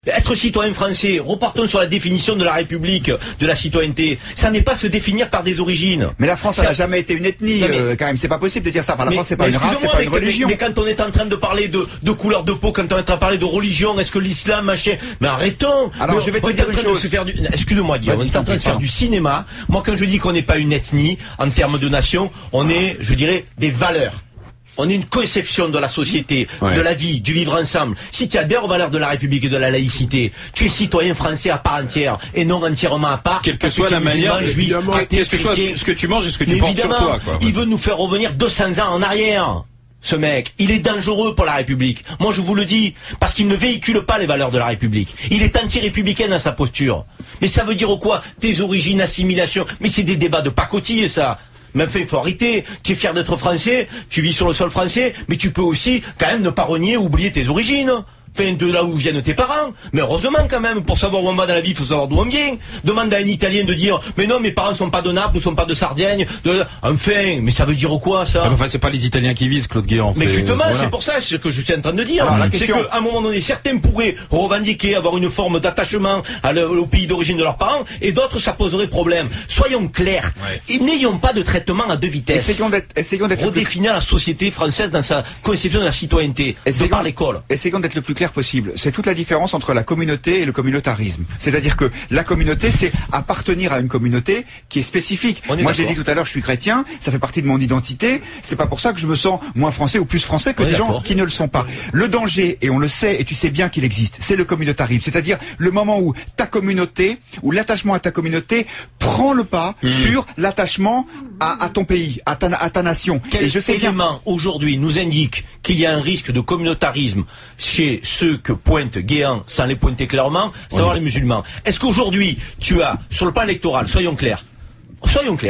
Être citoyen français, repartons sur la définition de la République, de la citoyenneté. Ça n'est pas se définir par des origines. Mais la France, elle n'a jamais été une ethnie, quand même. C'est pas possible de dire ça. Enfin, la France, c'est pas une race, c'est pas une religion. Mais quand on est en train de parler de couleur de peau, quand on est en train de parler de religion, est-ce que l'islam, machin, mais arrêtons. Alors, je vais te dire une chose. Excuse-moi, Guillaume, on est en train de faire du cinéma. Moi, quand je dis qu'on n'est pas une ethnie, en termes de nation, on est, je dirais, des valeurs. On est une conception de la société, de la vie, du vivre ensemble. Si tu adhères aux valeurs de la République et de la laïcité, tu es citoyen français à part entière et non entièrement à part. Quelle que soit la manière, qu'est-ce que soit ce que tu manges et ce que tu portes sur toi, quoi. Il veut nous faire revenir 200 ans en arrière. Ce mec, il est dangereux pour la République. Moi, je vous le dis, parce qu'il ne véhicule pas les valeurs de la République. Il est anti-républicain dans sa posture. Mais ça veut dire quoi? Tes origines, assimilation. Mais c'est des débats de pacotille, ça. Mais enfin, il faut arrêter. Tu es fier d'être français, tu vis sur le sol français, mais tu peux aussi, quand même, ne pas renier, oublier tes origines. Enfin, de là où viennent tes parents. Mais heureusement, quand même, pour savoir où on va dans la vie, il faut savoir d'où on vient. Demande à un Italien de dire, mais non, mes parents sont pas de Naples, sont pas de Sardaigne. Enfin, mais ça veut dire quoi, ça? Enfin, c'est pas les Italiens qui visent, Claude Guéant. Mais justement, c'est pour ça, c'est ce que je suis en train de dire. C'est qu'à un moment donné, certains pourraient revendiquer, avoir une forme d'attachement au pays d'origine de leurs parents, et d'autres, ça poserait problème. Soyons clairs. Et n'ayons pas de traitement à deux vitesses. Essayons d'être redéfinir la société française dans sa conception de la citoyenneté. Par l'école. Essayons d'être le plus clair possible. C'est toute la différence entre la communauté et le communautarisme. C'est-à-dire que la communauté, c'est appartenir à une communauté qui est spécifique. Moi, j'ai dit tout à l'heure, je suis chrétien, ça fait partie de mon identité. C'est pas pour ça que je me sens moins français ou plus français que des gens qui ne le sont pas. Le danger, et on le sait, et tu sais bien qu'il existe, c'est le communautarisme. C'est-à-dire le moment où ta communauté, ou l'attachement à ta communauté prend le pas sur l'attachement à ton pays, à ta nation. Quel élément aujourd'hui nous indique qu'il y a un risque de communautarisme chez ceux que pointe Guéant, sans les pointer clairement, savoir les musulmans? Est-ce qu'aujourd'hui, tu as, sur le plan électoral, soyons clairs,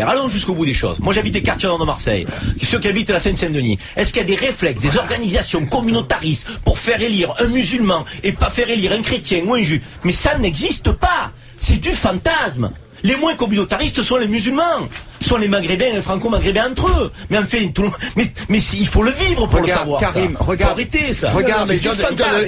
allons jusqu'au bout des choses. Moi, j'habite les quartiers nord de Marseille, ceux qui habitent la Seine-Saint-Denis. Est-ce qu'il y a des réflexes, des organisations communautaristes pour faire élire un musulman et pas faire élire un chrétien ou un juif? Mais ça n'existe pas. C'est du fantasme. Les moins communautaristes sont les musulmans, sont les maghrébins et les franco-maghrébins entre eux. Mais enfin, mais il faut le vivre pour le savoir. Karim, ça. Faut arrêter ça. Regarde,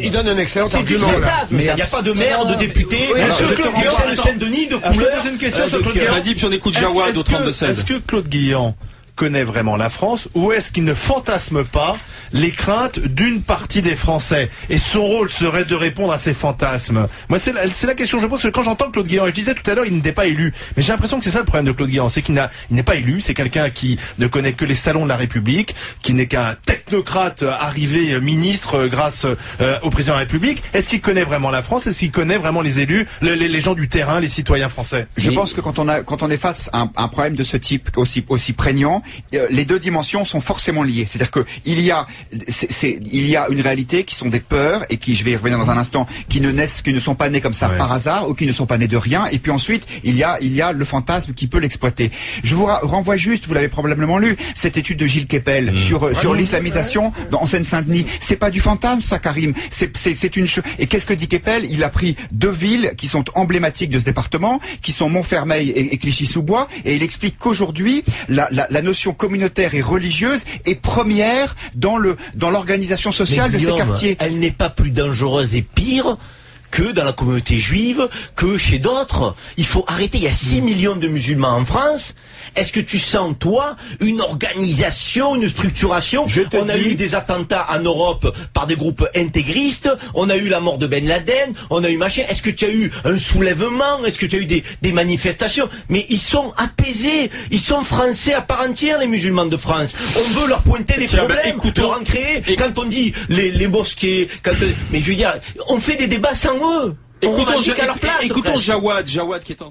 il donne un excellent argument. C'est du fantasme. Il n'y a pas de maire, de député, de Saint-Denis, de couleur. Je vais poser une question sur Claude Guéant. Vas-y, puis on écoute Jawad au 32-16. Est-ce que Claude Guéant connaît vraiment la France, ou est-ce qu'il ne fantasme pas les craintes d'une partie des Français? Et son rôle serait de répondre à ces fantasmes. Moi, c'est la question que je pose, parce que quand j'entends Claude Guéant, et je disais tout à l'heure, il n'était pas élu, mais j'ai l'impression que c'est ça le problème de Claude Guéant, c'est qu'il n'est pas élu, c'est quelqu'un qui ne connaît que les salons de la République, qui n'est qu'un technocrate arrivé ministre grâce au président de la République. Est-ce qu'il connaît vraiment la France? Est-ce qu'il connaît vraiment les élus, les gens du terrain, les citoyens français? Je pense que quand on est face à un problème de ce type aussi prégnant, les deux dimensions sont forcément liées. C'est-à-dire que il y a une réalité qui sont des peurs, et qui, je vais y revenir dans un instant, qui ne sont pas nées comme ça par hasard, ou qui ne sont pas nées de rien. Et puis ensuite, il y a le fantasme qui peut l'exploiter. Je vous renvoie juste, vous l'avez probablement lu, cette étude de Gilles Kepel sur l'islamisation en Seine-Saint-Denis. C'est pas du fantasme, ça, Karim. C'est une chose. Et qu'est-ce que dit Kepel? Il a pris deux villes qui sont emblématiques de ce département, qui sont Montfermeil et Clichy-sous-Bois, et il explique qu'aujourd'hui, la notion communautaire et religieuse est première dans l'organisation sociale de ces quartiers. Elle n'est pas plus dangereuse et pire que dans la communauté juive, que chez d'autres. Il faut arrêter. Il y a 6 millions de musulmans en France. Est-ce que tu sens, toi, une organisation, une structuration? On a eu des attentats en Europe par des groupes intégristes. On a eu la mort de Ben Laden. On a eu machin. Est-ce que tu as eu un soulèvement? Est-ce que tu as eu des manifestations? Mais ils sont apaisés. Ils sont français à part entière, les musulmans de France. On veut leur pointer des problèmes, leur en créer. Quand on dit les mosquées, mais je veux dire, on fait des débats sans eux. Écoutons Jawad qui est en